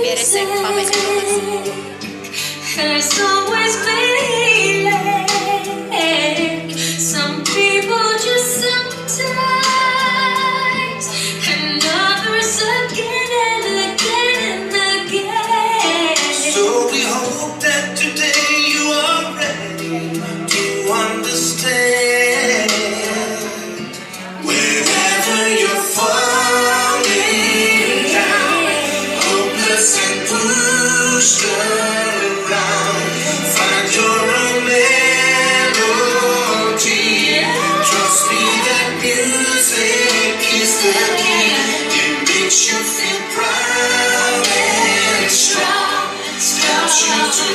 бересек памятник. There's always feeling. Some people just sometimes, and others again and again and again. So we hope that today you are ready to understand. Wherever you're falling down, hopeless and pushed around, find your own melody. Trust me that music is the key. It makes you feel proud and strong. Helps you to